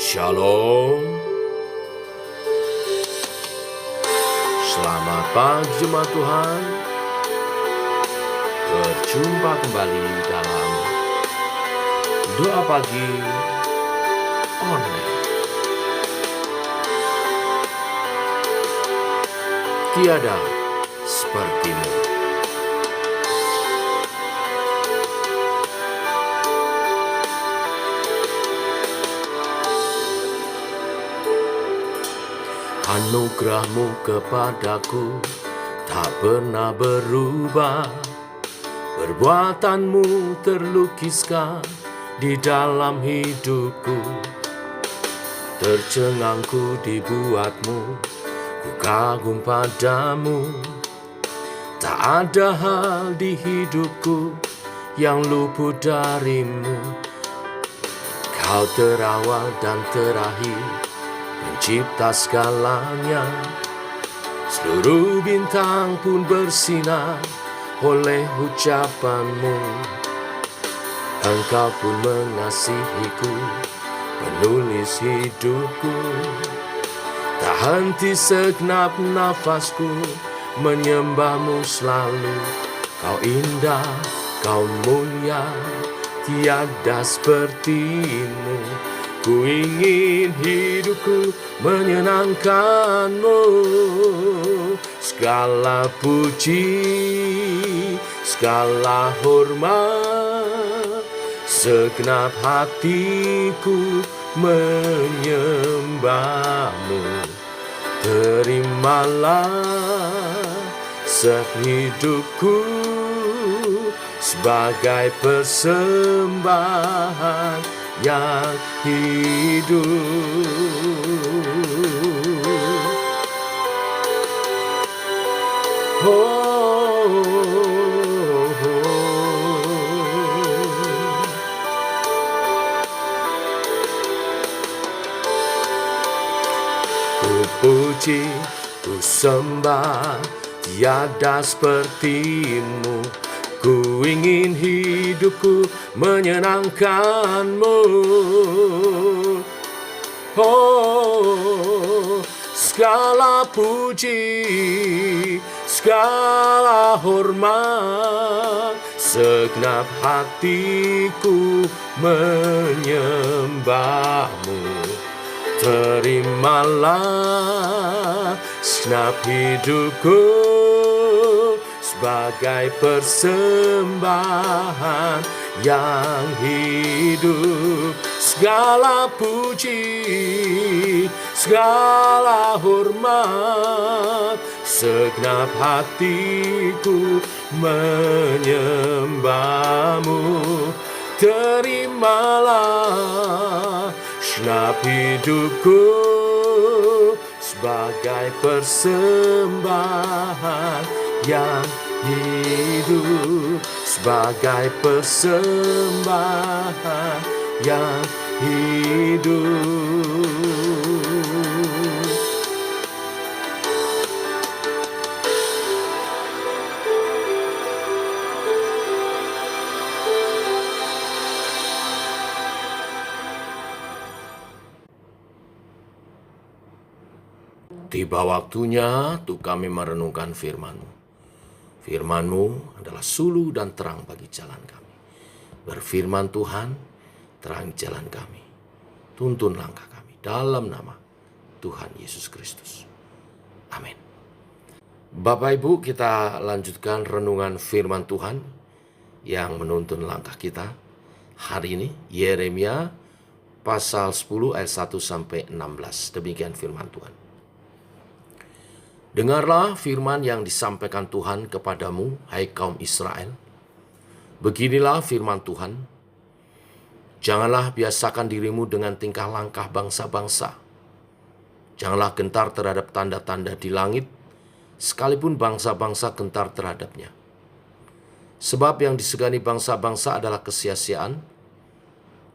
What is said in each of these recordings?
Shalom. Selamat pagi jemaat Tuhan. Berjumpa kembali dalam doa pagi online. Tiada sepertimu. Anugerahmu kepadaku tak pernah berubah. Perbuatanmu terlukiskan di dalam hidupku. Tercengangku dibuatmu, ku kagum padamu. Tak ada hal di hidupku yang luput darimu. Kau terawal dan terakhir, pencipta segalanya. Seluruh bintang pun bersinar oleh ucapanmu. Engkau pun mengasihiku, penulis hidupku. Tak henti segenap nafasku menyembahmu selalu. Kau indah, kau mulia, tiada sepertimu. Ku ingin hidupku menyenangkanmu. Segala puji, segala hormat, segenap hatiku menyembahmu. Terimalah sehidupku sebagai persembahan yang hidup. Ku puji, ku sembah, tiada sepertimu. Ku ingin hidupku menyenangkanmu. Segala puji, segala hormat, segenap hatiku menyembahmu. Terimalah segenap hidupku sebagai persembahan yang hidup. Segala puji, segala hormat, segenap hatiku menyembahmu. Terimalah segenap hidupku sebagai persembahan yang hidup, sebagai persembahan yang hidup. Tiba waktunya untuk kami merenungkan firman-Mu. Firman-Mu adalah suluh dan terang bagi jalan kami. Berfirman Tuhan, terang jalan kami. Tuntun langkah kami dalam nama Tuhan Yesus Kristus. Amin. Bapak Ibu, kita lanjutkan renungan firman Tuhan yang menuntun langkah kita. Hari ini Yeremia pasal 10 ayat 1 sampai 16. Demikian firman Tuhan. Dengarlah firman yang disampaikan Tuhan kepadamu, hai kaum Israel. Beginilah firman Tuhan. Janganlah biasakan dirimu dengan tingkah langkah bangsa-bangsa. Janganlah gentar terhadap tanda-tanda di langit, sekalipun bangsa-bangsa gentar terhadapnya. Sebab yang disegani bangsa-bangsa adalah kesia-siaan.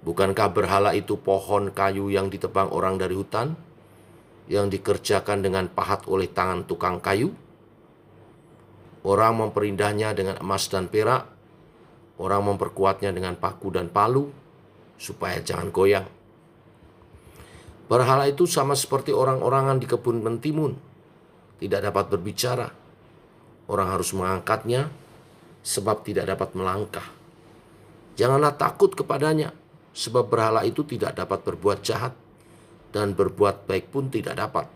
Bukankah berhala itu pohon kayu yang ditebang orang dari hutan, yang dikerjakan dengan pahat oleh tangan tukang kayu? Orang memperindahnya dengan emas dan perak, orang memperkuatnya dengan paku dan palu, supaya jangan goyang. Berhala itu sama seperti orang-orangan di kebun mentimun, tidak dapat berbicara. Orang harus mengangkatnya sebab tidak dapat melangkah. Janganlah takut kepadanya, sebab berhala itu tidak dapat berbuat jahat, dan berbuat baik pun tidak dapat.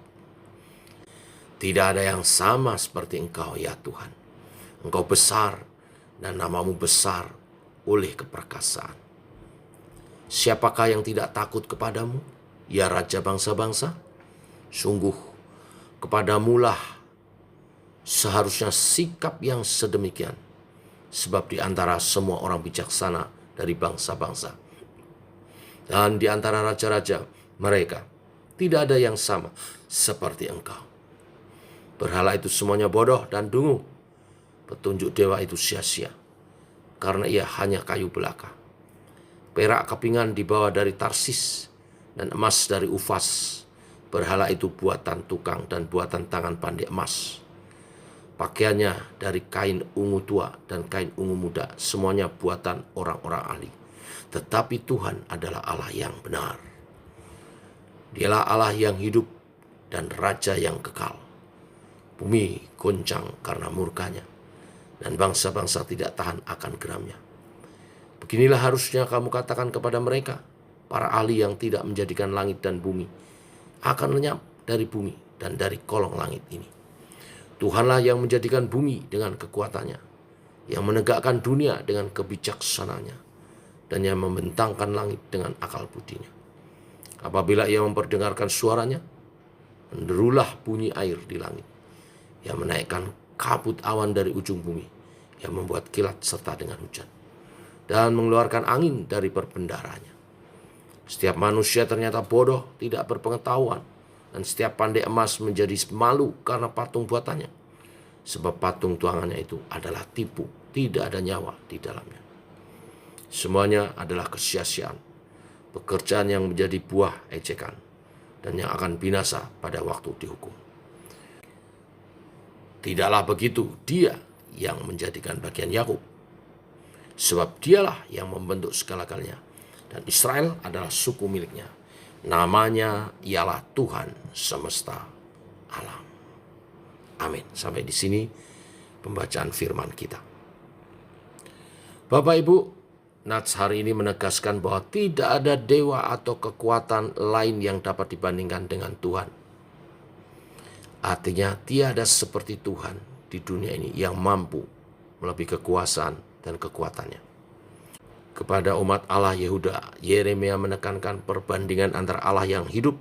Tidak ada yang sama seperti Engkau, ya Tuhan. Engkau besar, dan namamu besar oleh keperkasaan. Siapakah yang tidak takut kepadamu, ya Raja bangsa-bangsa? Sungguh, kepadamulah seharusnya sikap yang sedemikian, sebab di antara semua orang bijaksana dari bangsa-bangsa dan di antara raja-raja mereka tidak ada yang sama seperti Engkau. Berhala itu semuanya bodoh dan dungu. Petunjuk dewa itu sia-sia, karena ia hanya kayu belaka. Perak kepingan dibawa dari Tarsis, dan emas dari Ufas. Berhala itu buatan tukang dan buatan tangan pandai emas. Pakaiannya dari kain ungu tua dan kain ungu muda, semuanya buatan orang-orang ahli. Tetapi Tuhan adalah Allah yang benar. Dialah Allah yang hidup dan Raja yang kekal. Bumi goncang karena murkanya, dan bangsa-bangsa tidak tahan akan geramnya. Beginilah harusnya kamu katakan kepada mereka, para ahli yang tidak menjadikan langit dan bumi, akan lenyap dari bumi dan dari kolong langit ini. Tuhanlah yang menjadikan bumi dengan kekuatannya, yang menegakkan dunia dengan kebijaksanaannya, dan yang membentangkan langit dengan akal budinya. Apabila ia memperdengarkan suaranya, menderulah bunyi air di langit. Yang menaikkan kabut awan dari ujung bumi, yang membuat kilat serta dengan hujan, dan mengeluarkan angin dari perbendaharanya. Setiap manusia ternyata bodoh, tidak berpengetahuan, dan setiap pandai emas menjadi malu karena patung buatannya. Sebab patung tuangannya itu adalah tipu, tidak ada nyawa di dalamnya. Semuanya adalah kesia-siaan, pekerjaan yang menjadi buah ejekan, dan yang akan binasa pada waktu dihukum. Tidaklah begitu Dia yang menjadikan bagian Yakub, sebab Dialah yang membentuk segala-galanya, dan Israel adalah suku miliknya. Namanya ialah Tuhan semesta alam. Amin. Sampai di sini pembacaan firman kita. Bapak Ibu, Nats hari ini menegaskan bahwa tidak ada dewa atau kekuatan lain yang dapat dibandingkan dengan Tuhan. Artinya tiada seperti Tuhan di dunia ini yang mampu melebihi kekuasaan dan kekuatannya. Kepada umat Allah Yehuda, Yeremia menekankan perbandingan antara Allah yang hidup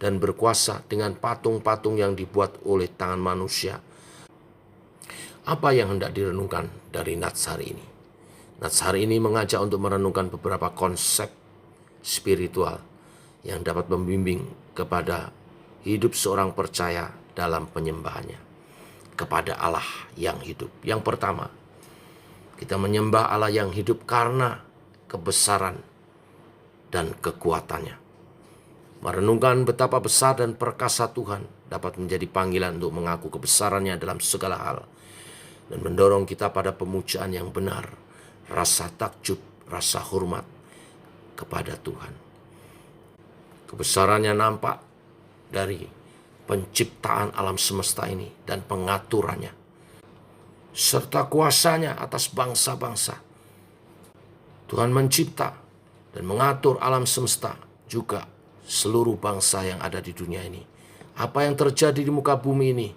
dan berkuasa dengan patung-patung yang dibuat oleh tangan manusia. Apa yang hendak direnungkan dari Nats hari ini? Nats hari ini mengajak untuk merenungkan beberapa konsep spiritual yang dapat membimbing kepada hidup seorang percaya dalam penyembahannya kepada Allah yang hidup. Yang pertama, kita menyembah Allah yang hidup karena kebesaran dan kekuatannya. Merenungkan betapa besar dan perkasa Tuhan dapat menjadi panggilan untuk mengaku kebesarannya dalam segala hal, dan mendorong kita pada pemujaan yang benar, rasa takjub, rasa hormat kepada Tuhan. Kebesarannya nampak dari penciptaan alam semesta ini dan pengaturannya, serta kuasanya atas bangsa-bangsa. Tuhan mencipta dan mengatur alam semesta, juga seluruh bangsa yang ada di dunia ini. Apa yang terjadi di muka bumi ini,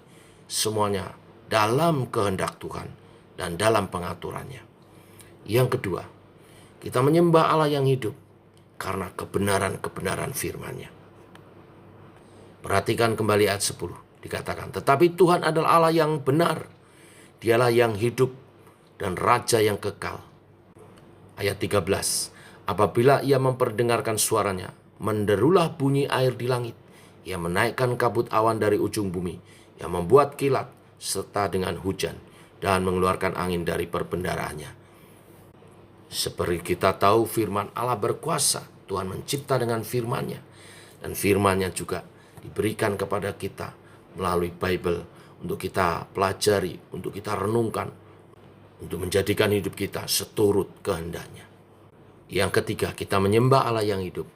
semuanya dalam kehendak Tuhan dan dalam pengaturannya. Yang kedua, kita menyembah Allah yang hidup karena kebenaran-kebenaran firman-Nya. Perhatikan kembali ayat 10, dikatakan, tetapi Tuhan adalah Allah yang benar. Dialah yang hidup dan Raja yang kekal. Ayat 13, apabila ia memperdengarkan suaranya, menderulah bunyi air di langit. Ia menaikkan kabut awan dari ujung bumi, yang membuat kilat serta dengan hujan, dan mengeluarkan angin dari perbendaharaannya. Seperti kita tahu firman Allah berkuasa. Tuhan mencipta dengan firman-Nya, dan firman-Nya juga diberikan kepada kita melalui Bible untuk kita pelajari, untuk kita renungkan, untuk menjadikan hidup kita seturut kehendak-Nya. Yang ketiga, kita menyembah Allah yang hidup,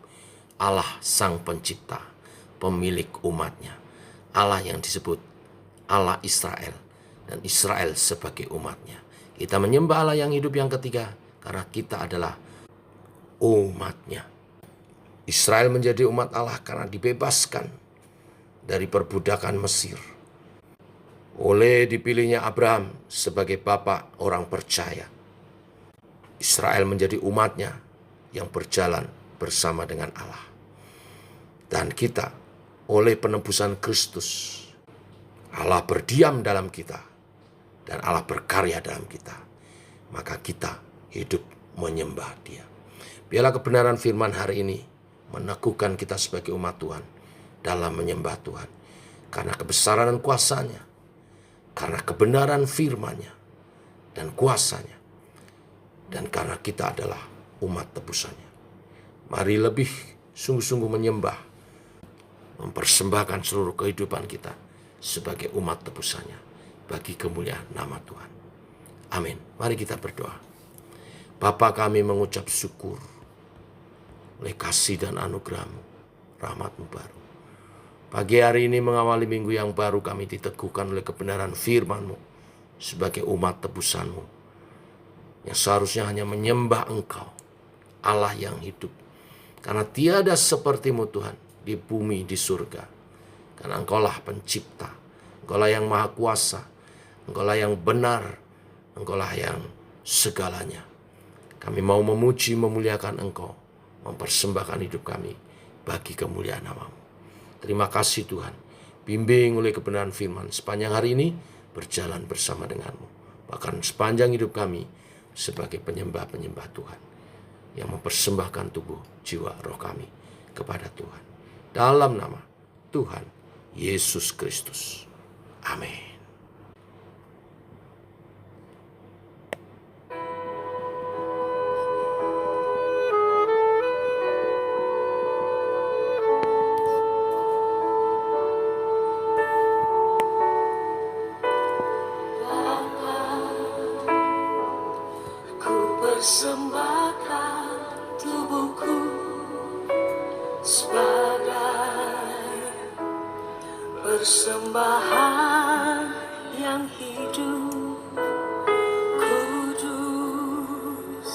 Allah Sang Pencipta. pemilik umatnya. Allah yang disebut Allah Israel, dan Israel sebagai umatnya. Kita menyembah Allah yang hidup yang ketiga, karena kita adalah umatnya. Israel menjadi umat Allah karena dibebaskan dari perbudakan Mesir oleh dipilihnya Abraham sebagai bapak orang percaya. Israel menjadi umatnya yang berjalan bersama dengan Allah. Dan kita oleh penebusan Kristus, Allah berdiam dalam kita dan Allah berkarya dalam kita. Maka kita hidup menyembah Dia. Biarlah kebenaran firman hari ini meneguhkan kita sebagai umat Tuhan dalam menyembah Tuhan. Karena kebesaran dan kuasa-Nya, karena kebenaran firman-Nya dan kuasa-Nya, dan karena kita adalah umat tebusan-Nya. Mari lebih sungguh-sungguh menyembah, mempersembahkan seluruh kehidupan kita sebagai umat tebusan-Nya bagi kemuliaan nama Tuhan. Amin. Mari kita berdoa. Bapa, kami mengucap syukur oleh kasih dan anugerah-Mu, rahmat-Mu baru. Pagi hari ini mengawali minggu yang baru, kami diteguhkan oleh kebenaran firman-Mu sebagai umat tebusan-Mu yang seharusnya hanya menyembah Engkau, Allah yang hidup. Karena tiada seperti-Mu Tuhan di bumi, di surga. Karena Engkaulah pencipta, Engkaulah yang maha kuasa, Engkaulah yang benar, Engkaulah yang segalanya. Kami mau memuji, memuliakan Engkau, mempersembahkan hidup kami bagi kemuliaan nama-Mu. Terima kasih Tuhan, bimbing oleh kebenaran firman sepanjang hari ini berjalan bersama dengan-Mu. Bahkan sepanjang hidup kami sebagai penyembah-penyembah Tuhan yang mempersembahkan tubuh, jiwa, roh kami kepada Tuhan. Dalam nama Tuhan Yesus Kristus. Amin. Persembahkan tubuhku sebagai persembahan yang hidup, kudus,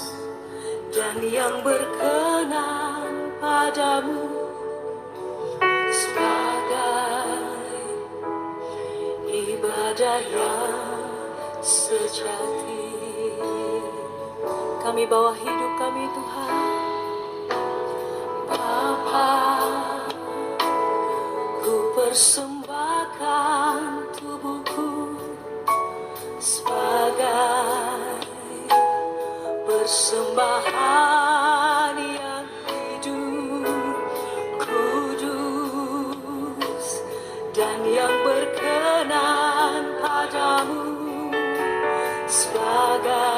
dan yang berkenan padamu, sebagai ibadah yang sejati. Kami bawa hidup kami Tuhan. Bapa, ku persembahkan tubuhku sebagai persembahan yang hidup, kudus, dan yang berkenan padamu, sebagai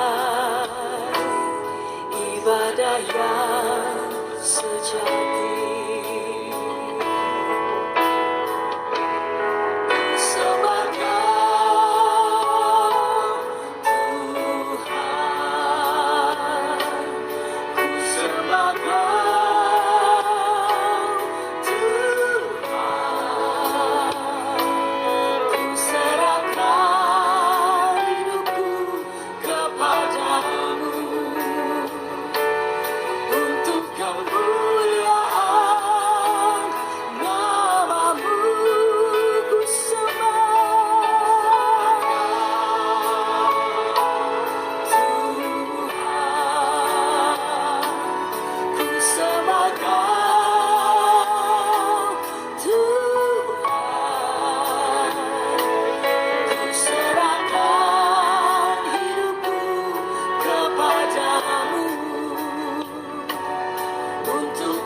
ibadah yang sejati. Untuk